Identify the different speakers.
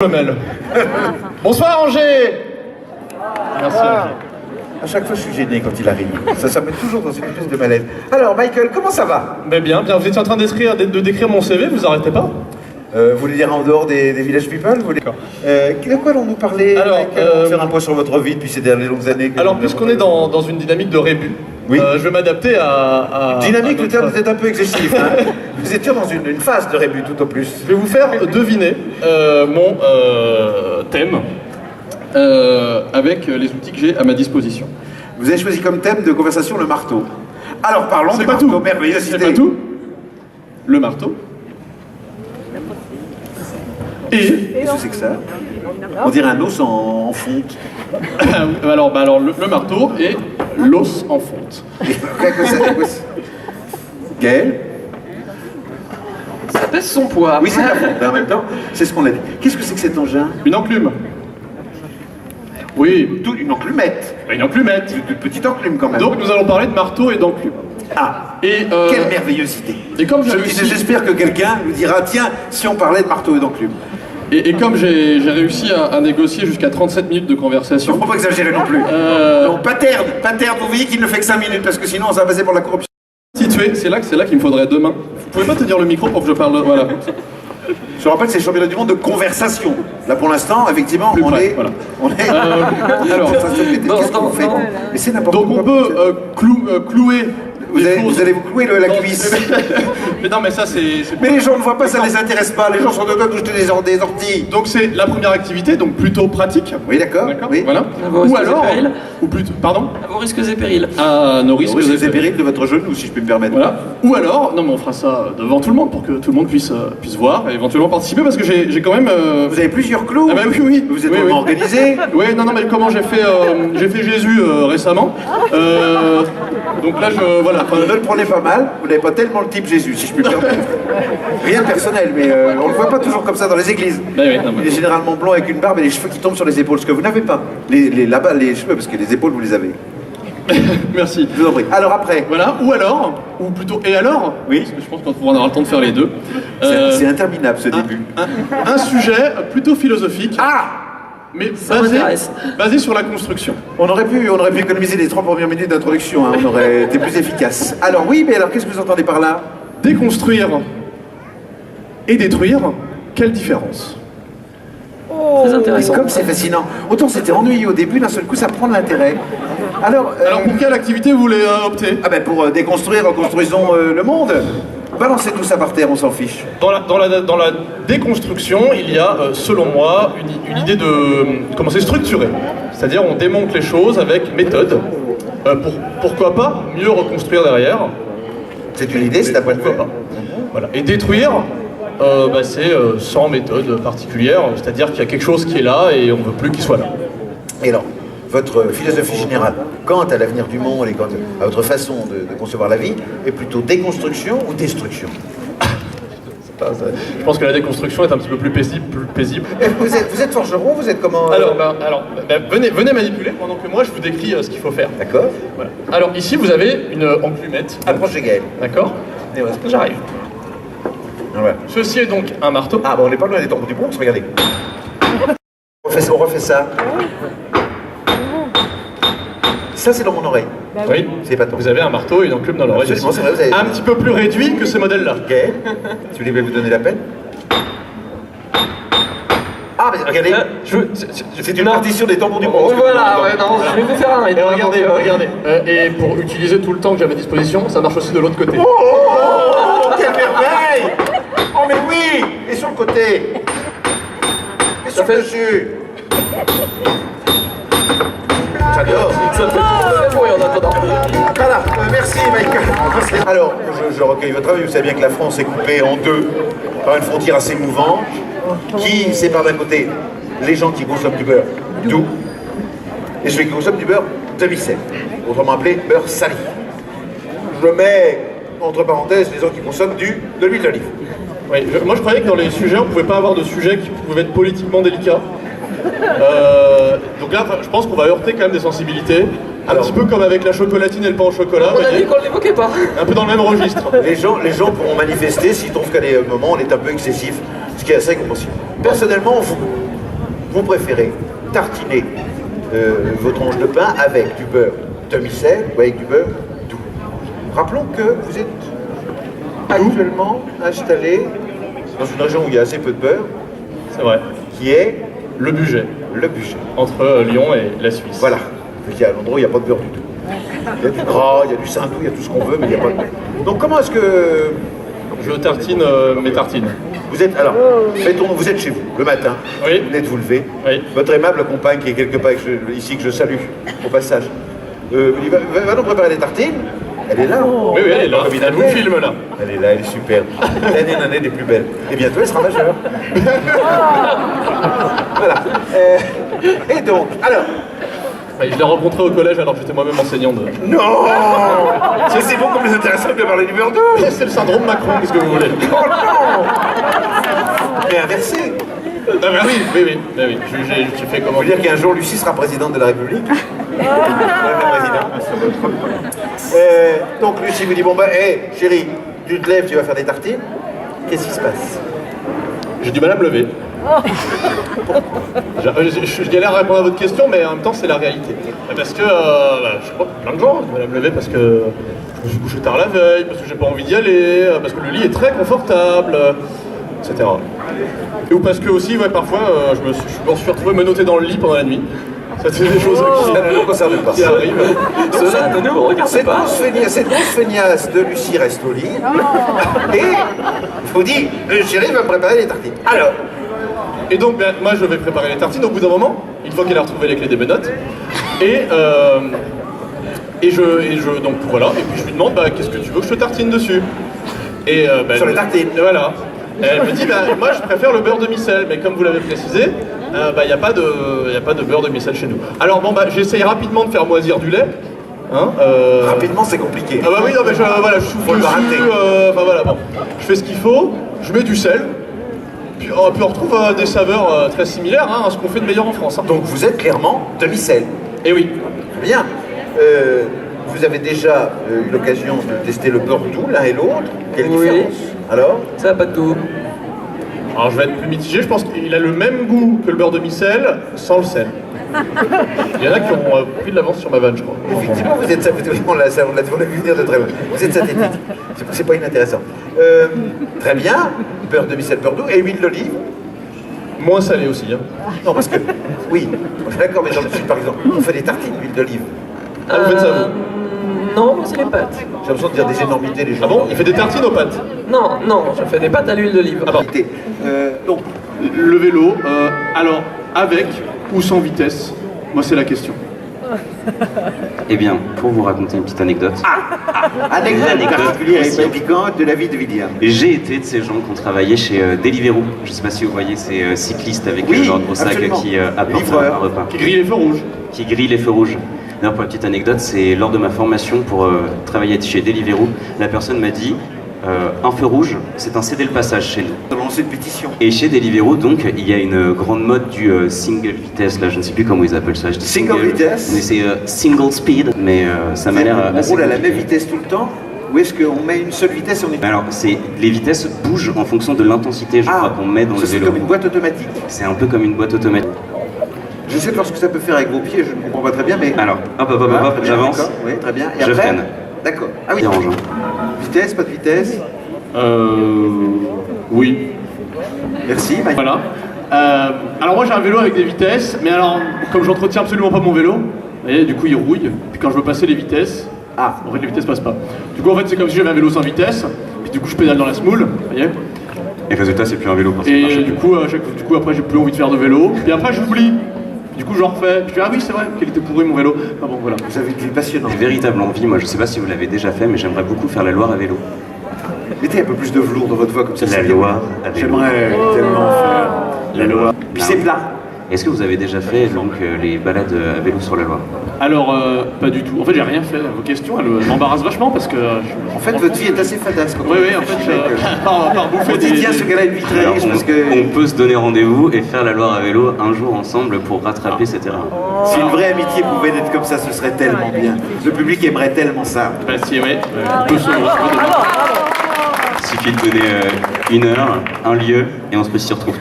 Speaker 1: Lemel. Bonsoir Angers. Merci Angers.
Speaker 2: À chaque fois, je suis gêné quand il arrive. Ça me met toujours dans une espèce de malaise. Alors, Michael, comment ça va?
Speaker 1: Mais bien, vous étiez en train de décrire mon CV, vous arrêtez pas?
Speaker 2: Vous voulez dire en dehors des village people vous voulez... De quoi allons-nous parler?
Speaker 1: Alors,
Speaker 2: faire un point sur votre vie depuis ces dernières longues années.
Speaker 1: Alors, puisqu'on est dans une dynamique de rébut,
Speaker 2: oui.
Speaker 1: Je vais m'adapter à
Speaker 2: dynamique, le terme est un peu excessif. Hein. Vous étiez dans une phase de rébut tout au plus.
Speaker 1: Je vais vous faire deviner mon thème avec les outils que j'ai à ma disposition.
Speaker 2: Vous avez choisi comme thème de conversation le marteau. Alors parlons du marteau, merveilleux.
Speaker 1: C'est pas tout. Le marteau. Et
Speaker 2: qu'est-ce que c'est que ça? On dirait un os en fonte.
Speaker 1: alors le marteau et l'os en fonte.
Speaker 2: Gaël?
Speaker 3: Ça pèse son poids.
Speaker 2: Oui, c'est la fonte, en même temps, c'est ce qu'on a dit. Qu'est-ce que c'est que cet engin?
Speaker 1: Une enclume. Oui.
Speaker 2: Une enclumette.
Speaker 1: Une enclumette.
Speaker 2: Une petite enclume quand même.
Speaker 1: Donc nous allons parler de marteau et d'enclume.
Speaker 2: Ah,
Speaker 1: et
Speaker 2: quelle merveilleuse idée.
Speaker 1: Et comme
Speaker 2: j'espère que quelqu'un nous dira, tiens, si on parlait de marteau et d'enclume.
Speaker 1: Et comme j'ai réussi à négocier jusqu'à 37 minutes de conversation...
Speaker 2: Il ne faut pas exagérer non plus. Non, pas terne, vous voyez qu'il ne fait que 5 minutes, parce que sinon ça va passer pour la corruption.
Speaker 1: Situé, c'est là qu'il me faudrait demain. Vous pouvez pas tenir le micro pour que je parle, voilà.
Speaker 2: Je rappelle, c'est le championnat du monde de conversation. Là pour l'instant, effectivement, on est...
Speaker 1: Alors,
Speaker 2: qu'est-ce qu'on fait? Mais c'est n'importe quoi.
Speaker 1: Donc on peut clouer...
Speaker 2: Vous allez vous clouer la cuisse.
Speaker 1: Mais non, mais ça c'est...
Speaker 2: Mais les gens ne voient pas, ça ne les intéresse pas. Les gens sont de quoi de jeter des orties.
Speaker 1: Donc c'est la première activité, donc plutôt pratique.
Speaker 2: Oui, d'accord. Oui.
Speaker 1: Voilà. Ou alors... Ou plutôt... Pardon?
Speaker 3: À vos risques et périls.
Speaker 1: À nos risques
Speaker 2: et périls de votre genou, si je peux me permettre.
Speaker 1: Voilà. Ou alors... Non, mais on fera ça devant tout le monde pour que tout le monde puisse voir et éventuellement participer, parce que j'ai quand même...
Speaker 2: Vous avez plusieurs clous?
Speaker 1: Ah bah oui.
Speaker 2: Vous êtes organisé?
Speaker 1: Oui, non, mais comment j'ai fait Jésus récemment. Donc là, voilà.
Speaker 2: Ne le prenez pas mal, vous n'avez pas tellement le type Jésus, si je puis me permettre. Rien de personnel, mais on ne le voit pas toujours comme ça dans les églises. Il est généralement blond avec une barbe et les cheveux qui tombent sur les épaules, ce que vous n'avez pas. Là-bas, les cheveux, parce que les épaules, vous les avez.
Speaker 1: Merci.
Speaker 2: Je vous en prie. Alors après.
Speaker 1: Voilà, ou plutôt, et alors?
Speaker 2: Oui.
Speaker 1: Parce que je pense qu'on aura le temps de faire les deux.
Speaker 2: C'est interminable ce début.
Speaker 1: Un sujet plutôt philosophique.
Speaker 2: Ah!
Speaker 1: Mais basé sur la construction.
Speaker 2: On aurait pu économiser les 3 premières minutes d'introduction, hein, on aurait été plus efficace. Alors oui, mais alors qu'est-ce que vous entendez par là?
Speaker 1: Déconstruire et détruire, quelle différence?
Speaker 3: Très intéressant.
Speaker 2: Et comme c'est fascinant. Autant c'était ennuyeux au début, d'un seul coup ça prend de l'intérêt. Alors
Speaker 1: pour quelle activité vous voulez opter?
Speaker 2: Ah ben pour déconstruire, reconstruisons le monde. Balancez tout ça par terre, on s'en fiche.
Speaker 1: Dans la déconstruction, il y a, selon moi, une idée de comment c'est structuré. C'est-à-dire, on démonte les choses avec méthode. Pourquoi pas mieux reconstruire derrière?
Speaker 2: C'est une idée, c'est à point de vue.
Speaker 1: Voilà. Et détruire, c'est sans méthode particulière. C'est-à-dire qu'il y a quelque chose qui est là et on ne veut plus qu'il soit là. Et alors,
Speaker 2: votre philosophie générale, quant à l'avenir du monde et quant à votre façon de concevoir la vie, est plutôt déconstruction ou destruction?
Speaker 1: Je pense que la déconstruction est un petit peu plus paisible.
Speaker 2: Vous êtes forgeron, vous êtes comment?
Speaker 1: Alors, venez manipuler pendant que moi je vous décris ce qu'il faut faire.
Speaker 2: D'accord.
Speaker 1: Voilà. Alors ici vous avez une enclumette.
Speaker 2: Approchez Gaël.
Speaker 1: D'accord.
Speaker 2: Et voilà.
Speaker 1: J'arrive.
Speaker 2: Voilà.
Speaker 1: Ceci est donc un marteau.
Speaker 2: Ah bon, on n'est pas loin des tambours du bronze, regardez. On refait ça. Ça, c'est dans mon oreille.
Speaker 1: Oui,
Speaker 2: c'est pas ton.
Speaker 1: Vous avez un marteau et une enclume dans l'oreille.
Speaker 2: Absolument, c'est vrai, vous avez...
Speaker 1: Un petit peu plus réduit que ce modèle-là.
Speaker 2: Ok. Si vous voulez vous donner la peine. Ah, mais regardez, c'est une partition des tambours du bronze.
Speaker 3: Voilà, ouais, non, je vais vous faire un.
Speaker 1: Et regardez. Et pour utiliser tout le temps que j'ai à ma disposition, ça marche aussi de l'autre côté.
Speaker 2: Oh, quelle merveille! Oh, mais oui! Et sur le côté. Et sur le dessus. J'adore.
Speaker 3: Ça fait tout en attendant.
Speaker 2: Voilà, merci Michael. Alors, je recueille votre avis, vous savez bien que la France est coupée en deux par une frontière assez mouvante qui sépare d'un côté les gens qui consomment du beurre doux et ceux qui consomment du beurre demi-sec, autrement appelé beurre salé. Je mets entre parenthèses les gens qui consomment de l'huile d'olive.
Speaker 1: Oui, moi je croyais que dans les sujets, on ne pouvait pas avoir de sujets qui pouvaient être politiquement délicats. Donc là, je pense qu'on va heurter quand même des sensibilités. Un petit peu comme avec la chocolatine et le pain au chocolat.
Speaker 3: On a dit qu'on ne l'évoquait pas.
Speaker 1: Un peu dans le même registre.
Speaker 2: Les gens pourront manifester s'ils trouvent qu'à des moments on est un peu excessif, ce qui est assez compréhensible. Personnellement, vous préférez tartiner vos tranches de pain avec du beurre demi-sel ou avec du beurre doux. Rappelons que vous êtes actuellement installé dans une région où il y a assez peu de beurre,
Speaker 1: C'est vrai.
Speaker 2: qui est
Speaker 1: Le Bugey,
Speaker 2: le Bugey.
Speaker 1: entre Lyon et la Suisse.
Speaker 2: Voilà. Il y a l'endroit où il n'y a pas de beurre du tout. Il y a du gras, il y a du saindoux, il y a tout ce qu'on veut, mais il n'y a pas de beurre. Donc comment est-ce que
Speaker 1: Je tartine mes tartines.
Speaker 2: vous êtes, alors, mettons, vous êtes chez vous, le matin,
Speaker 1: Oui.
Speaker 2: vous venez de vous lever,
Speaker 1: Oui.
Speaker 2: votre aimable compagne qui est quelque part ici, que je salue, au passage, vous dit, va nous préparer des tartines. Elle est là.
Speaker 1: Oui, oui, elle est là. Elle vous filme là.
Speaker 2: Elle est là, elle est superbe. L'année en année des plus belles. Et bientôt, elle sera majeure. Voilà. Et donc, alors,
Speaker 1: Je l'ai rencontrée au collège alors que j'étais moi-même enseignant de...
Speaker 2: non, c'est beaucoup plus intéressant que de parler du beurre d'eau.
Speaker 1: C'est le syndrome Macron, qu'est-ce que vous voulez?
Speaker 2: Oh non. Mais inversé.
Speaker 1: Ah bah oui, oui, oui, oui, oui. J'ai fait comment?
Speaker 2: On veut dire qu'un jour, Lucie sera présidente de la République. Madame la présidente. Donc Lucie vous dit, bon ben, hé, chérie, tu te lèves, tu vas faire des tartines. Qu'est-ce qui se passe?
Speaker 1: J'ai du mal à me lever. Je galère à répondre à votre question, mais en même temps, c'est la réalité. Parce que, je crois que plein de gens ont du mal à me lever parce que je me suis couché tard la veille, parce que j'ai pas envie d'y aller, parce que le lit est très confortable, etc. Ou parce que aussi, ouais, parfois, je me suis retrouvé menotté dans le lit pendant la nuit. Ça, c'est des choses
Speaker 2: Ça ne nous concerne pas.
Speaker 1: qui arrivent.
Speaker 3: Cela ne nous regarde
Speaker 2: Cette
Speaker 3: pas.
Speaker 2: douce feignasse de Lucie reste au lit. Et je vous dis, chérie va me préparer les tartines. Alors,
Speaker 1: Et donc, ben, moi, je vais préparer les tartines au bout d'un moment, une fois qu'elle a retrouvé les clés des menottes. Donc voilà, et puis je lui demande, bah, qu'est-ce que tu veux que je te tartine dessus? Et, ben,
Speaker 2: Sur les tartines.
Speaker 1: Et voilà. Et elle me dit, bah, moi, je préfère le beurre demi-sel, mais comme vous l'avez précisé, il n'y a pas de beurre demi-sel chez nous. Alors bon, bah, j'essaye rapidement de faire moisir du lait. Hein,
Speaker 2: rapidement, c'est compliqué.
Speaker 1: Ah bah oui, non, mais voilà, je souffle
Speaker 2: Faut le
Speaker 1: dessus,
Speaker 2: barater.
Speaker 1: enfin voilà, bon. Je fais ce qu'il faut, je mets du sel, puis on retrouve des saveurs très similaires hein, à ce qu'on fait de meilleur en France. Hein.
Speaker 2: Donc vous êtes clairement demi-sel.
Speaker 1: Et oui.
Speaker 2: Très bien. Vous avez déjà eu l'occasion de tester le beurre doux l'un et l'autre. Quelle
Speaker 3: Oui.
Speaker 2: différence? Alors?
Speaker 3: Ça n'a pas de goût.
Speaker 1: Alors je vais être plus mitigé, je pense qu'il a le même goût que le beurre demi-sel, sans le sel. Il y en a qui ont pris de l'avance sur ma vanne, je crois.
Speaker 2: Effectivement, vous êtes on l'a vu venir de très loin. Vous êtes synthétique. C'est pas inintéressant. Très bien. Beurre demi-sel, beurre doux et huile d'olive.
Speaker 1: Moins salé aussi. Hein.
Speaker 2: Non, parce que, oui, je suis d'accord, mais dans le sud, par exemple, on fait des tartines d'huile d'olive.
Speaker 1: Ah, vous faites ça, vous?
Speaker 3: Non, moi c'est les pâtes.
Speaker 2: J'ai l'impression de dire des énormités, les gens.
Speaker 1: Ah bon? Il fait des tartines aux pâtes?
Speaker 3: Non, non, je fais des pâtes à l'huile d'olive.
Speaker 1: Ah bon.
Speaker 2: Donc,
Speaker 1: Le vélo, alors avec ou sans vitesse? Moi, c'est la question.
Speaker 4: Eh bien, pour vous raconter une petite anecdote,
Speaker 2: anecdote particulière et pas piquante de la vie de William.
Speaker 4: j'ai été de ces gens qui ont travaillé chez Deliveroo. Je ne sais pas si vous voyez ces cyclistes avec
Speaker 2: Oui,
Speaker 4: leur gros sac
Speaker 2: absolument.
Speaker 4: qui apportent
Speaker 2: Livreurs.
Speaker 4: un repas,
Speaker 1: Qui grille les feux rouges.
Speaker 4: qui grille les feux rouges. D'ailleurs, pour la petite anecdote, c'est lors de ma formation pour travailler chez Deliveroo, la personne m'a dit un feu rouge, c'est un céder le passage chez nous.
Speaker 2: Nous avons lancé une pétition.
Speaker 4: Et chez Deliveroo, donc, il y a une grande mode du single vitesse, là, je ne sais plus comment ils appellent ça. Je dis
Speaker 2: Single vitesse.
Speaker 4: mais c'est single speed, mais ça m'a l'air
Speaker 2: On
Speaker 4: assez
Speaker 2: roule à la
Speaker 4: compliqué.
Speaker 2: même vitesse tout le temps ou est-ce qu'on met une seule vitesse et on est...
Speaker 4: Alors, les vitesses bougent en fonction de l'intensité, je crois, qu'on met dans le
Speaker 2: c'est
Speaker 4: vélo.
Speaker 2: comme une boîte automatique.
Speaker 4: C'est un peu comme une boîte automatique.
Speaker 2: Je sais pas ce que ça peut faire avec vos pieds, je ne comprends pas très bien, mais...
Speaker 4: Alors, hop, hop, hop,
Speaker 2: Ah,
Speaker 4: hop,
Speaker 2: très bien,
Speaker 4: j'avance.
Speaker 2: d'accord, oui, très bien. Et
Speaker 4: Je
Speaker 2: après
Speaker 4: freine.
Speaker 2: D'accord. Ah oui.
Speaker 4: Dérangeant.
Speaker 2: Vitesse, pas de vitesse.
Speaker 1: Oui.
Speaker 2: Merci, Mike.
Speaker 1: Voilà. Alors moi j'ai un vélo avec des vitesses, mais alors comme j'entretiens absolument pas mon vélo, vous voyez, du coup il rouille, puis quand je veux passer les vitesses,
Speaker 2: Ah,
Speaker 1: en fait les vitesses passent pas. Du coup en fait c'est comme si j'avais un vélo sans vitesse, puis du coup je pédale dans la smoule, vous voyez.
Speaker 4: Et résultat, c'est plus un vélo quand ça
Speaker 1: Et
Speaker 4: marche.
Speaker 1: du coup après j'ai plus envie de faire de vélo, puis après j'oublie. Du coup j'en refais, puis je dis ah oui c'est vrai, qu'il était pourri mon vélo. Ah bon voilà.
Speaker 2: vous avez une vie passionnante.
Speaker 4: Une véritable envie, moi je sais pas si vous l'avez déjà fait, mais j'aimerais beaucoup faire la Loire à vélo.
Speaker 2: Mettez un peu plus de velours dans votre voix comme ça.
Speaker 4: La
Speaker 2: c'est
Speaker 4: Loire à vélo.
Speaker 2: J'aimerais tellement faire
Speaker 4: La Loire.
Speaker 2: Puis c'est plat.
Speaker 4: Est-ce que vous avez déjà fait donc les balades à vélo sur la Loire?
Speaker 1: Alors pas du tout, en fait j'ai rien fait, vos questions elles m'embarrassent vachement parce que...
Speaker 2: En fait, votre vie est assez fadasse. quand
Speaker 1: Oui
Speaker 2: on
Speaker 1: oui en
Speaker 2: réfléchit,
Speaker 1: fait
Speaker 2: Mike.
Speaker 1: par bouffer
Speaker 2: On dit tiens, ce gars-là a une vie très
Speaker 4: Alors,
Speaker 2: riche parce
Speaker 4: on
Speaker 2: que
Speaker 4: peut se donner rendez-vous et faire la Loire à vélo un jour ensemble pour rattraper cette erreur.
Speaker 2: si une vraie amitié pouvait être comme ça, ce serait tellement bien. Le public aimerait tellement ça.
Speaker 1: Bah si oui, on peut se...
Speaker 4: Il suffit de donner une heure, un lieu, et on se peut s'y retrouver.